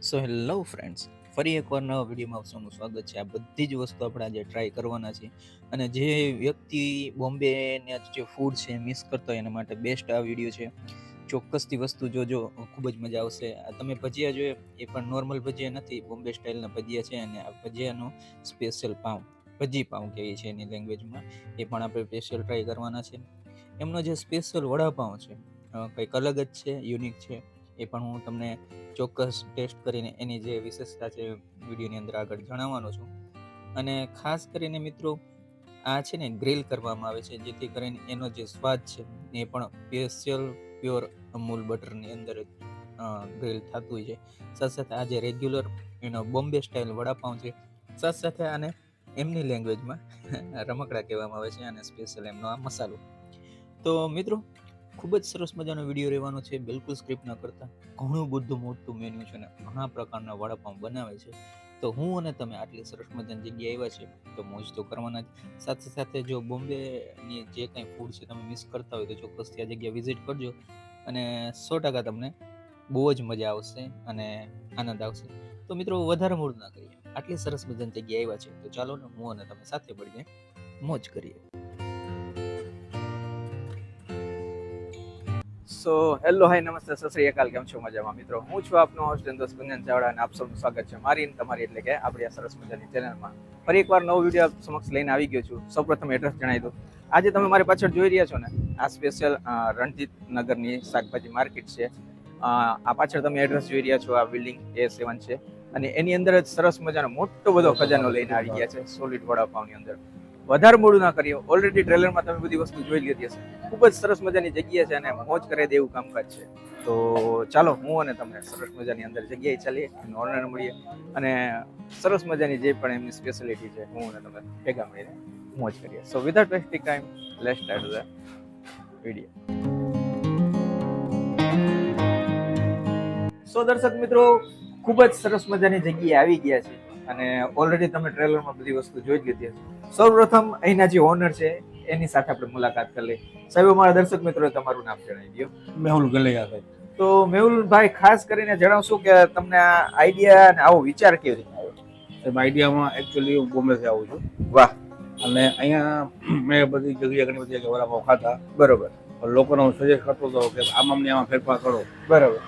So hello friends, ફરી એકવાર નવા વિડીયોમાં આપ સૌનું સ્વાગત છે. આ બધી જ વસ્તુ આપણે આજે ટ્રાય કરવાના છે અને જે વ્યક્તિ બોમ્બેના જે ફૂડ છે મિસ કરતો હોય એના માટે બેસ્ટ આ વિડીયો છે. ચોક્કસથી વસ્તુ જોજો, ખૂબ જ મજા આવશે. આ તમે ભજીયા જોઈએ એ પણ નોર્મલ ભજીયા નથી, બોમ્બે સ્ટાઇલના ભજીયા છે અને આ ભજીયાનો સ્પેશિયલ પાઉં, ભજી પાઉં કહીએ છીએ એની લેંગ્વેજમાં, એ પણ આપણે સ્પેશિયલ ટ્રાય કરવાના છે. એમનો જે સ્પેશિયલ વડાપાઉં છે કંઈક અલગ જ છે, યુનિક છે. એ પણ હું તમને ચોક્કસ ટેસ્ટ કરીને એની જે વિશેષતા છે વિડીયોની અંદર આગળ જણાવવાનો છું. અને ખાસ કરીને મિત્રો, આ છે ને ગ્રીલ કરવામાં આવે છે, જેથી કરીને એનો જે સ્વાદ છે એ પણ સ્પેશિયલ પ્યોર અમૂલ બટરની અંદર ગ્રીલ થતું હોય છે. સાથે સાથે આ જે રેગ્યુલર એનો બોમ્બે સ્ટાઇલ વડાપાઉં છે, સાથે સાથે આને એમની લેંગ્વેજમાં રમકડા કહેવામાં આવે છે અને સ્પેશિયલ એમનો આ મસાલો. તો મિત્રો, ખૂબ જ સરસ મજાનો વિડીયો રહેવાનો છે, બિલકુલ સ્ક્રિપ્ટ ન કરતા. ઘણું બધું મોટું મેન્યુ છે અને ઘણા પ્રકારના વડાપાઉં બનાવે છે. તો હું અને તમે આટલી સરસ મજાની જગ્યાએ આવ્યા છે તો મોજ તો કરવાના જ. સાથે સાથે જો બોમ્બેની જે કંઈ ફૂડ છે તમે મિસ કરતા હોય તો ચોક્કસથી આ જગ્યા વિઝિટ કરજો અને 100% તમને બહુ જ મજા આવશે અને આનંદ આવશે. તો મિત્રો, વધારે મૂડ ના કરીએ, આટલી સરસ મજાની જગ્યાએ આવ્યા છે તો ચાલો ને હું અને તમે સાથે મળીને મોજ કરીએ. સો હેલો, હાય, નમસ્તે, સત શ્રી અકાલ. કેમ છો? મજામાં મિત્રો. હું છું આપનો હોસ્ટ દોસ્ત ગુંજન ચાવડા અને આપ સૌનું સ્વાગત છે મારી અને તમારી એટલે કે આપણી આ સરસ મજાની ચેનલમાં. ફરી એકવાર નવો વિડીયો આપ સમક્ષ લઈને આવી ગયો છું. સૌપ્રથમ એડ્રેસ જણાવી દઉં. આજે તમે મારી પાછળ જોઈ રહ્યા છો ને, આ સ્પેશિયલ રણજીત નગરની શાકભાજી માર્કેટ છે. આ પાછળ તમે એડ્રેસ જોઈ રહ્યા છો, આ બિલ્ડિંગ A7 છે અને એની અંદર જ સરસ મજાનો મોટો બધો ખજાનો લઈને આવી ગયા છે સોલિડ વડાપાવની અંદર. વધારે મોડું ના કરીએ, ઓલરેડી ટ્રેલરમાં તમે બધી વસ્તુ જોઈ લીધી હશે. ખૂબ જ સરસ મજાની જગ્યા છે અને મોજ કરે દેવું કામકાજ છે. તો ચાલો, હું અને તમને સરસ મજાની અંદર જગ્યાએ ચાલીએ, ઓનર મળીએ અને સરસ મજાની જે પણ એમની સ્પેશિયાલિટી છે હું અને તમે ભેગા મળીને મોજ કરીએ. So without wasting time, let's start the video. So દર્શક મિત્રો, ખૂબ જ સરસ મજાની જગ્યાએ આવી ગયા છે અને ઓલરેડી તમે ટ્રેલરમાં બધી વસ્તુ જોઈ જ લીધી હશે. સૌપ્રથમ અહીંના જે ઓનર છે એની સાથે આપણે મુલાકાત કરી લઈએ. સાહેબ, અમારા દર્શક મિત્રો તમારું નામ જણાવી દો. મેહુલ ગલૈયા સાહેબ. તો મેહુલભાઈ, ખાસ કરીને જણાવશો કે તમને આ આઈડિયા અને આવો વિચાર કેવી રીતે આવ્યો? સાહેબ, આઈડિયામાં એકચ્યુઅલી હું બોમ્બેથી આવું છું. વાહ. અને અહીંયા મેં બધી જગ્યાએ ઘણી બધી જગ્યાએ વડાપાવ ખાધા. બરોબર. લોકોને હું સજેસ્ટ કરતો હતો કે આમાં ને આમાં ફેરફાર કરો. બરોબર.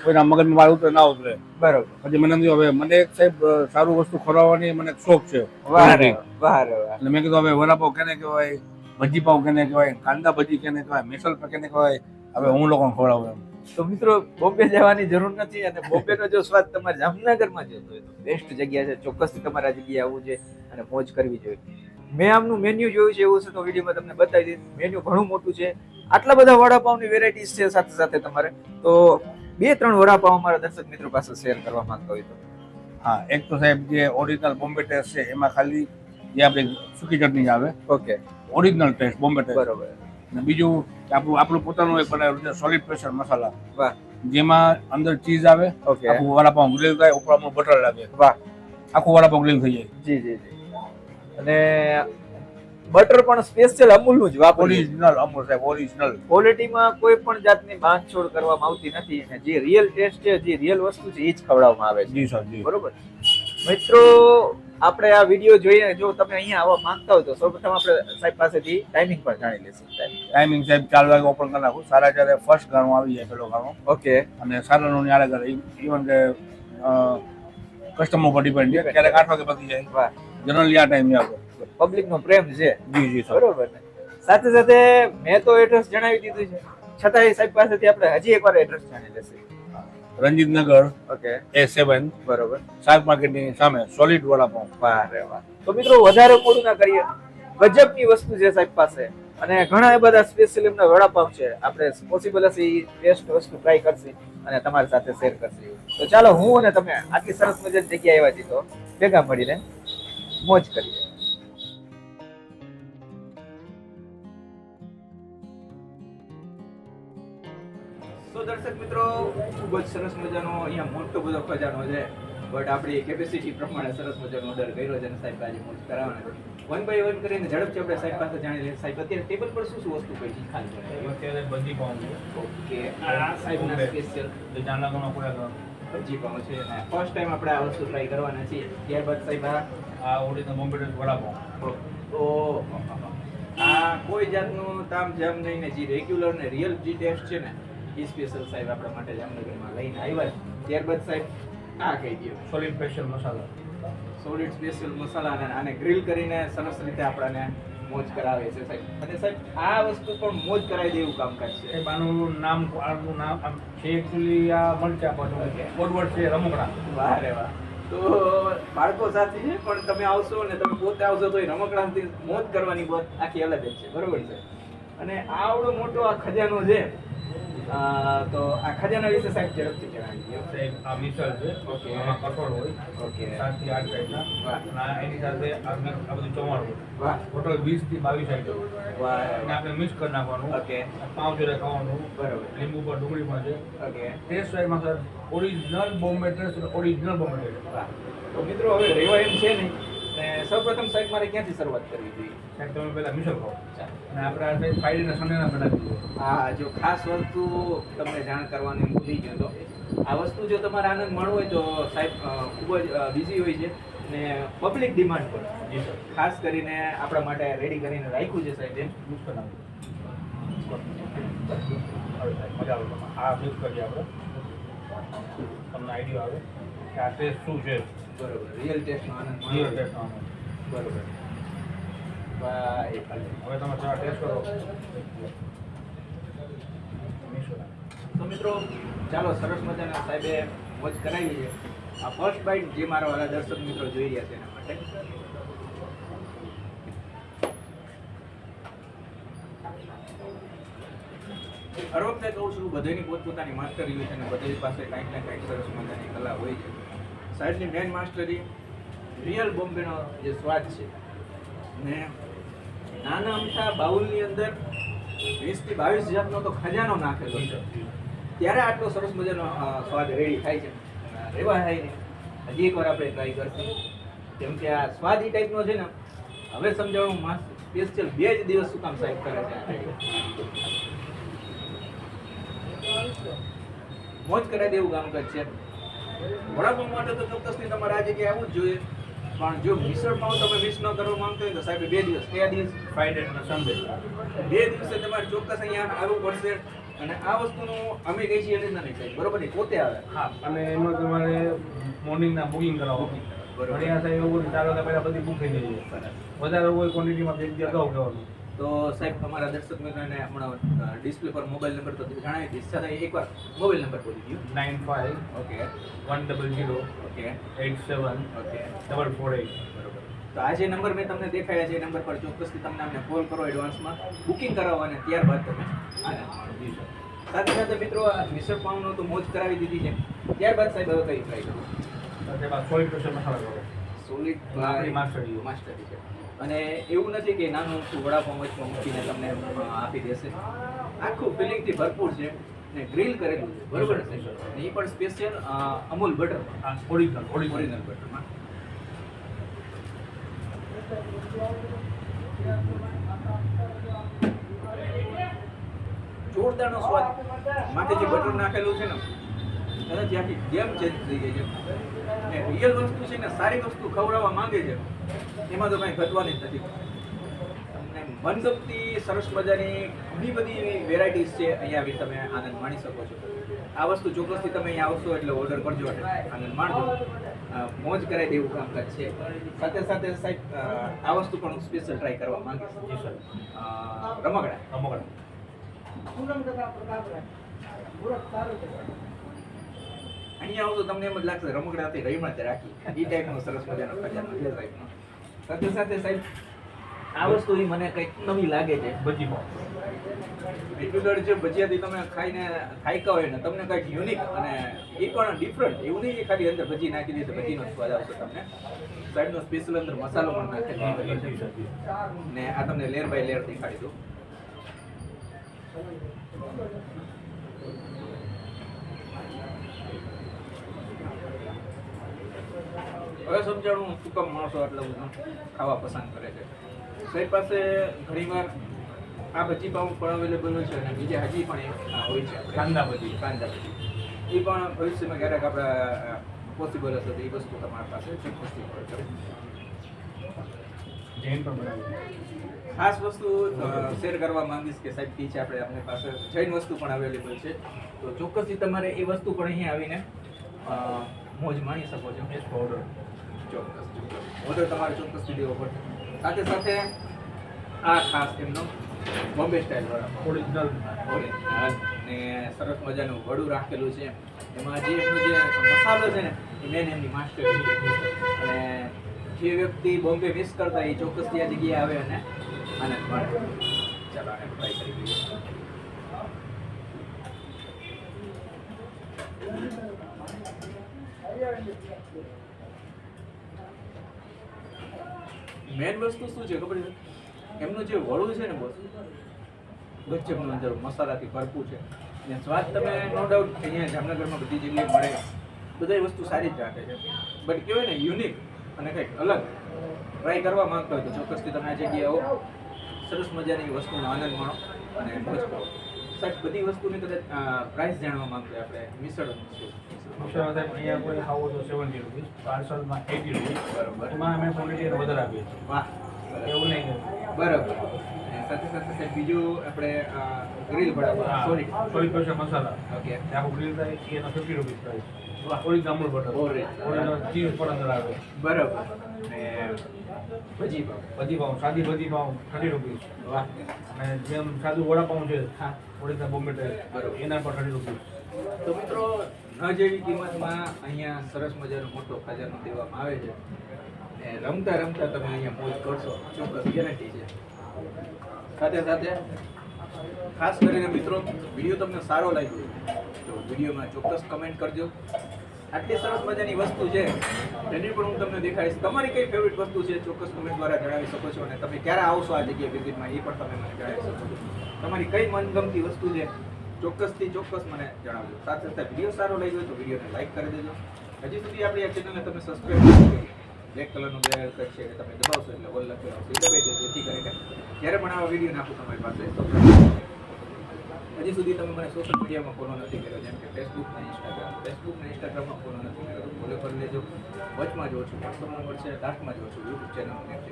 કોઈના મગજમાં મારું ઉતરે ના ઉતરે. બરોબર. પછી મને એમ હવે મને એક સાહેબ સારું વસ્તુ ખવડાવવાની મને એક શોખ છે. વાહ રે વાહ રે વાહ. એટલે મેં કીધું હવે વડાપાવ કેને કહેવાય, ભજી પાવ કેને કહેવાય, કાંદા ભજી કેને કહેવાય, મિસલ કેને કહેવાય, હવે હું લોકોને ખવડાવું એમ. તો મિત્રો, બોમ્બે જવાની જરૂર નથી અને બોમ્બેનો જો સ્વાદ તમારે જામનગરમાં જોતો હોય તો બેસ્ટ જગ્યા છે. ચોક્કસથી તમારે આ જગ્યાએ આવવું છે અને મોજ કરવી જોઈએ. મેં આમનું મેન્યુ જોયું છે, એવું છે તો વિડીયોમાં તમને બતાવી દીધું. મેન્યુ ઘણું મોટું છે, આટલા બધા વડાપાવની વેરાયટીઝ છે. સાથે સાથે તમારે તો 2-3 વડાપાવ અમારા દર્શક મિત્રો પાસે શેર કરવા માંગતા હોય તો. હા, એક તો સાહેબ જે ઓરિજિનલ બોમ્બે ટેસ્ટ છે એમાં ખાલી જે આપણી સૂકી ચટણી આવે, okay, original taste Bombay taste. બરોબર. અને બીજું કે આપણું પોતાનું એક બનાવેલું છે સોલિડ પ્રેશર મસાલા, વાહ. જેમાં અંદર ચીઝ આવે, ઓકે, આખું વડાપાઉં ગ્રીલ થાય, ઉપર આપણું બટર લાગે, વાહ. આખું વડાપાઉં ગ્રીલ થઈ જાય. જી જી જી. અને બટર પણ સ્પેશિયલ અમૂલનું જ વાપરીએ. ઓરિજિનલ અમૂલ સાહેબ, ઓરિજિનલ. ક્વોલિટીમાં કોઈ પણ જાતની બાંધછોડ કરવામાં આવતી નથી અને જે રિયલ ટેસ્ટ છે, જે રિયલ વસ્તુ છે એ જ ખવડાવવામાં આવે છે. જી સર, જી. બરોબર. મિત્રો, આપણે આ વિડીયો જોઈએ, જો તમે અહીંયા આવવા માંગતા હોય તો સૌપ્રથમ આપણે સાહેબ પાસેથી ટાઈમિંગ પણ જાણી લઈશું. ટાઈમિંગ સાહેબ 4 વાગે ઓપન કરી નાખું. 4:30 ફર્સ્ટ ગાણું આવી જાય, પેલો ગાણો. ઓકે. અને 4:30 ની આડે ઇવન કે કસ્ટમર પર ડિપેન્ડ છે, ક્યારેક 8 વાગે પતી જાય. વાહ. જનરલી આ ટાઈમ છે આપણો. પબ્લિકનો પ્રેમ છે. જી જી સર. બરોબર ને. સાથે સાથે મેં તો એડ્રેસ જણાવી દીધું છે, છતાંય સાહેબ પાસેથી આપણે હજી એકવાર એડ્રેસ જાણી લેશું. રણજીત નગર ઓકે, A7, બરોબર. શાક માર્કેટની સામે સોલિડ વડાપાઉં. વાહ રે વાહ. તો મિત્રો, વધારે મોડું ના કરીએ, ગજબની વસ્તુ છે સાહેબ પાસે અને ઘણા બધા સ્પેશિયલ એમના વડાપાઉં છે. આપણે પોસિબલ હશે એ બેસ્ટ વસ્તુ ટ્રાય કરશે અને તમારી સાથે શેર કરશે. તો ચાલો, હું અને તમે આટલી સરસ મજાની જગ્યાએ આવ્યા છીએ તો ભેગા મળીને મોજ કરીએ. તો દર્શક મિત્રો, ખૂબ જ સરસ મજાનો અહીંયા મોટો બધો ખજાનો છે, બટ આપણી કેપેસિટી પ્રમાણે સરસ મજાનો ઓર્ડર કર્યો છે અને સાહેબ આજે મોજ કરાવવાના છે. 1 by 1 કરીને ઝડપથી આપણે સાહેબ પાસે જાણી લઈએ. સાહેબ, અત્યારે ટેબલ પર શું શું વસ્તુ પડી છે? ખાલી અત્યારે બધી પાઉં છે. ઓકે, આ સાહેબના સ્પેશિયલ. જામનગરમાં કોઈ ભજી પાઉં છે અને ફર્સ્ટ ટાઈમ આપણે આ વસ્તુ ટ્રાય કરવાના છીએ. ત્યારબાદ સાહેબ આ ઓરિજિનલ બોમ્બે ટેસ્ટ વડાપાઉં. તો આ કોઈ જાતનું તામ જામ નહીં ને જે રેગ્યુલર ને રિયલ જે ટેસ્ટ છે ને એ સ્પેશિયલ સાહેબ આપણા માટે જામનગરમાં લઈને આવ્યા છે. ત્યારબાદ સાહેબ આ કહી દો સોલિડ સ્પેશિયલ મસાલા. સોલિડ સ્પેશિયલ મસાલા અને આને ગ્રીલ કરીને સરસ રીતે આપણને મોજ કરાવે છે સાહેબ. અને સાહેબ આ વસ્તુ પણ મોજ કરાવી દે એવું કામકાજ છે. સાહેબ આનું નામ આમ છે એકચ્યુઅલી આ મરચા પાછું ફોરવર્ડ છે રમકડા. વાહ રે વાહ. તો બાળકો સાથે છે પણ તમે આવશો ને તમે પોતે આવશો તો એ રમકડાથી મોજ કરવાની વાત આખી અલગ જ છે. બરોબર છે. અને આવડો મોટો આ ખજાનો છે તો આ ખજાના વિશે સાહેબ ઝડપથી જણાવી દો. સાહેબ આ મિસળ છે. ઓકે. આમાં કઠોળ હોય. ઓકે. 7 થી 8 ટાઈપના. વાહ. અને એની સાથે આ બધું ચવાણું હોય. વાહ. ટોટલ 20 થી 22 આઈટમ. વાહ. અને આપણે મિક્સ કરી નાખવાનું. ઓકે. પાઉં જોડે ખાવાનું. બરોબર. લીંબુ પર ડુંગળી પણ છે. ઓકે. ટેસ્ટ વાઇઝમાં sir original Bombay taste original Bombay taste. વાહ. તો મિત્રો હવે રેવા એમ છે નહીં ને સૌપ્રથમ સાહેબ મારે ક્યાંથી શરૂઆત કરવી જોઈએ? સાહેબ તમે પહેલા મિસળ ખાઓ. ચાલો. અને આપણે આ સાહેબ ફ્રાઈડે સન્ડેના બનાવી દઈએ. હા, જો ખાસ વસ્તુ તમને જાણ કરવાની ભૂલી ગયો તો આ વસ્તુ જો તમારે આનંદ મળવો હોય તો સાહેબ ખૂબ જ બિઝી હોય છે ને પબ્લિક ડિમાન્ડ પર જી સર. ખાસ કરીને આપણા માટે રેડી કરીને રાખ્યું છે સાહેબ. એમ મિક્સ કરી નાખીએ. હવે સાહેબ મજા આવે તમને. આ મિક્સ કરીએ આપણે. તમને આઈડિયા આવે કે આ ટેસ્ટ શું છે. બરોબર. રિયલ ટેસ્ટનો આનંદ રિયલ મળે. ટેસ્ટ આનો. બરોબર. ભાઈ હવે તમે ચા ટેસ્ટ કરો. મિક્સ કરો. તો મિત્રો ચાલો સરસ મજાના સાહેબે મોજ કરાવી છે. આ ફર્સ્ટ બાઇટ જે મારા વાળા દર્શક મિત્રો જોઈ રહ્યા છે એના માટે હર વખતે કહું છું બધાની પોતપોતાની માસ્ટરી હોય છે અને બધાની પાસે કાંઈક ને કાંઈક સરસ મજાની કલા હોય છે. સાહેબની મેન માસ્ટરી રિયલ બોમ્બેનો જે સ્વાદ છે ને નાના અમથા બાઉલની અંદર 20 થી 22 જાતનો તો ખજાનો નાખેલો છે ત્યારે આટલો સરસ મજાનો સ્વાદ રેડી થાય છે. રેવા થાય ને હજી એકવાર આપણે ટ્રાય કરશું કેમ કે આ સ્વાદ એ ટાઈપનો છે ને હવે સમજાવવાનું માસ સ્પેશિયલ 2 જ દિવસ શું કામ સાહેબ કરે છે. મોજ કરાવી દેવું કામકાજ છે. વડાપાઉં માટે તો ચોક્કસથી તમારે આ જગ્યાએ આવવું જ જોઈએ પણ જો મિસળ પાઉં તમે મિસ ન કરવા માંગતો હોય તો સાહેબ 2 દિવસ કયા દિવસ ફ્રાઈડે અને સન્ડે. 2 દિવસે તમારે ચોક્કસ અહીંયા આવવું પડશે. અને આ વસ્તુનું અમે કઈ છીએ એટલે નહીં કઈ બરોબર નહીં પોતે આવે. હા અને એમાં તમારે મોર્નિંગના બુકિંગ કરાવવાનું. બરોબર. ઘણી સાહેબ એવું 4 વાગ્યા પહેલા બધી બુક થઈ જાય છે. વધારે હોય ક્વોન્ટિટીમાં 2 દિવસ અગાઉ કહેવાનું. તો સાહેબ અમારા દર્શક મિત્રોને હમણાં ડિસ્પ્લે પર મોબાઈલ નંબર તો જણાવી દઈશ સાથે એકવાર મોબાઈલ નંબર બોલી દો. 95 ઓકે 100 ઓકે 87 ઓકે 448. બરોબર. તો આ જે નંબર મેં તમને દેખાડ્યા છે એ નંબર પર ચોક્કસથી તમને અમને કોલ કરો એડવાન્સમાં બુકિંગ કરાવો અને ત્યારબાદ તમે આનંદ માણો. સાથે સાથે મિત્રો આ મિસળ પાઉંનો તો મોજ કરાવી દીધી છે. ત્યારબાદ સાહેબ હવે કઈ ટ્રાય કરો? તેમાં સોલિડ પ્રેશર મસાલા કરો. સોલિડ આપણી માસ્ટરી. માસ્ટરી છે. અને એવું નથી કે નાનું વડાપાઉં વચમાં મૂકીને તમને આપી દેશે. આખું ફિલિંગથી ભરપૂર છે ને ગ્રીલ કરેલું છે બરોબર છે. અને એ પણ સ્પેશિયલ અમૂલ બટર આ ઓરિજિનલ ઓરિજિનલ બટરમાં. જોરદારનો સ્વાદ. માથે જે બટર નાખેલું છે ને એનાથી આખી ગેમ ચેન્જ થઈ ગઈ છે. ને રિયલ વસ્તુ છે ને સારી વસ્તુ ખવડાવવા માંગે છે એમાં તો કાંઈ ઘટવાની જ નથી. તમને મનગમતી સરસ મજાની ઘણી બધી એવી વેરાયટીઝ છે અહીંયા આવી તમે આનંદ માણી શકો છો. આ વસ્તુ ચોક્કસથી તમે અહીંયા આવશો એટલે ઓર્ડર કરજો અને આનંદ માણજો. મોજ કરાવી દેવું કામકાજ છે. સાથે સાથે સાહેબ આ વસ્તુ પણ હું સ્પેશિયલ ટ્રાય કરવા માંગીશ. જી સર. રમકડા રમકડા. અહીંયા આવો તો તમને એમ જ લાગશે રમકડાથી રહીમાં જ રાખી એ ટાઈપનો સરસ મજાનો ખજાનો છે સાહેબનો. સાથે સાથે સાહેબ આ વસ્તુ ઈ મને કંઈક નવી લાગે છે. ભજી પાઉં. રેગ્યુલર જે ભજીયાથી તમે ખાઈને ખાઈકા હોય ને તમને કંઈક યુનિક અને એ પણ ડિફરન્ટ એવું નહીં કે ખાલી અંદર ભજી નાખી દે તો ભજીનો સ્વાદ આવશે તમને. સાઈડનો સ્પેશિયલ અંદર મસાલો પણ નાખેલો છે ને આ તમને લેયર બાય લેયર દેખાડી દઉં. હવે સમજાણું શું કામ માણસો આટલા બધું ખાવા પસંદ કરે છે. સાહેબ પાસે ઘણીવાર આ ભજી પાઉં પણ અવેલેબલ હોય છે અને બીજા હજી પણ હોય છે કાંદા ભજી. કાંદા ભજી. એ પણ ભવિષ્યમાં ક્યારેક આપણે પોસિબલ હશે તો એ વસ્તુ તમારી પાસે ચોક્કસથી મળે. જૈન પણ બનાવી ખાસ વસ્તુ શેર કરવા માંગીશ કે સાહેબ કી છે આપણે આપણી પાસે જૈન વસ્તુ પણ અવેલેબલ છે, તો ચોક્કસથી તમારે એ વસ્તુ પણ અહીંયા આવીને મોજ માણી શકો છો. પાવડર ચોક્કસ ઓર્ડર તમારે ચોક્કસથી દેવો પડશે. સાથે સાથે આ ખાસ એમનો બોમ્બે સ્ટાઇલ વાળા ઓરિજિનલ ને સરસ મજાનું વડું રાખેલું છે. એમાં જે એમનો જે મસાલો છે ને એ મેન એમની માસ્ટર અને જે વ્યક્તિ બોમ્બે મિસ કરતા એ ચોક્કસથી આ જગ્યાએ આવે અને આનંદ માણે. ચાલો આને ટ્રાય કરી લઈએ. મેન વસ્તુ શું છે ખબર છે? એમનું જે વડું છે ને બોસ ગજબનું અંદર મસાલાથી ભરપૂર છે અને સ્વાદ તમે નો ડાઉટ અહીંયા જામનગરમાં બધી જગ્યાએ મળે, બધી વસ્તુ સારી જ રાખે છે, બટ કહેવાય ને યુનિક અને કંઈક અલગ ટ્રાય કરવા માંગતા હોય તો ચોક્કસથી તમે આ જગ્યાએ આવો, સરસ મજાની વસ્તુનો આનંદ માણો અને મોજ કરો. સાહેબ બધી વસ્તુની કદાચ પ્રાઇસ જાણવા માંગતા હોય આપણે મિસળ અહીંયા કોઈ ખાવો તો 70 રૂપીસ, પાર્સલમાં 80 રૂપીસ. બરોબર. એમાં અમે ક્વોન્ટિટી વધારે આપીએ છીએ. વાહ એવું નહીં કે બરાબર. અને સાથે સાથે સાહેબ બીજું આપણે ગ્રીલ બરાબર સોરી 100% મસાલા ઓકે એ આખું ગ્રીલ થાય એ એનો 50 રૂપીસ પ્રાઇસ. વાહ. Original Amul butter, original cheese પણ અંદર આવે. બરાબર. અને ભજી પાવ બધી પાઉં, સાદી બધી પાઉં 30 રૂપીસ. વાહ. અને જેમ સાદું વડાપાઉં છે હા ઓરિજિનલ બોમ્બે બરોબર. ટાઈપ એના પર 30 રૂપીસ. તો મિત્રો ન જેવી કિંમતમાં અહીંયા સરસ મજાનો મોટો ખજાનો દેવામાં આવે છે ને રમતા રમતા તમે અહીંયા મોજ કરશો, ચોક્કસ ગેરંટી છે. સાથે સાથે ખાસ કરીને મિત્રો વિડીયો તમને સારો લાગ્યો તો વિડીયોમાં ચોક્કસ કમેન્ટ કરજો. આટલી સરસ મજાની વસ્તુ છે તેની પણ હું તમને દેખાડીશ. તમારી કઈ ફેવરિટ વસ્તુ છે ચોક્કસ કમેન્ટ દ્વારા જણાવી શકો છો અને તમે ક્યારે આવશો આ જગ્યાએ વિઝિટમાં એ પણ તમે મને જણાવી શકો છો. તમારી કઈ મનગમતી વસ્તુ છે ચોક્કસથી ચોક્કસ મને જણાવજો. સાથે સાથે વિડીયો સારો લાગ્યો તો વિડીયોને લાઈક કરી દેજો. હજી સુધી આપણી આ ચેનલને તમે સબસ્ક્રાઈબ નથી કરી, બ્લેક કલરનું બેલ આઇકન છે કે તમે દબાવશો એટલે ઓલ લખેલો આવશે એ દબાઈ દેજો, જેથી કરીને જ્યારે પણ આવા વિડીયો નાખું તમારી પાસે હજી સુધી તમે મને સોશિયલ મીડિયામાં ફોલો નથી કર્યો, જેમ કે ફેસબુક ને ઇન્સ્ટાગ્રામમાં ફોલો નથી કર્યો તો ફોલો કરી લેજો. વચમાં જોઉં છું વોટ્સઅપ નંબર છે, લાસ્ટમાં જોઉં છું યુટ્યુબ ચેનલનું નેમ છે.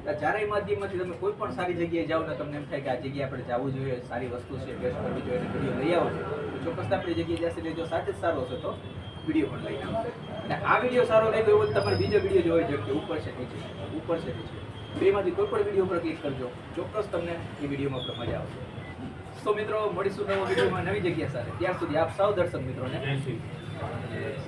આ ચારેય માધ્યમમાંથી તમે કોઈ પણ સારી જગ્યાએ જાઓ ને તમને એમ થાય કે આ જગ્યાએ આપણે જવું જોઈએ, સારી વસ્તુ છે, ટેસ્ટ કરવી જોઈએ અને વિડીયો લઈ આવો છો તો ચોક્કસ આપણી જગ્યાએ જશે લેજો. સાથે જ સારો હશે તો વિડીયો પણ લઈને આવશે. અને આ વિડીયો સારો લાગ્યો હોય તો તમારે બીજો વિડીયો જોવો જેમ કે ઉપર છે નીચે બેમાંથી કોઈ પણ વિડીયો પર ક્લિક કરજો, ચોક્કસ તમને એ વિડીયોમાં પણ મજા આવશે. તો મિત્રો મળીશું નવો વિડીયોમાં નવી જગ્યા સાથે. ત્યાં સુધી આપ સૌ દર્શક મિત્રોને જય શ્રી જય શ્રી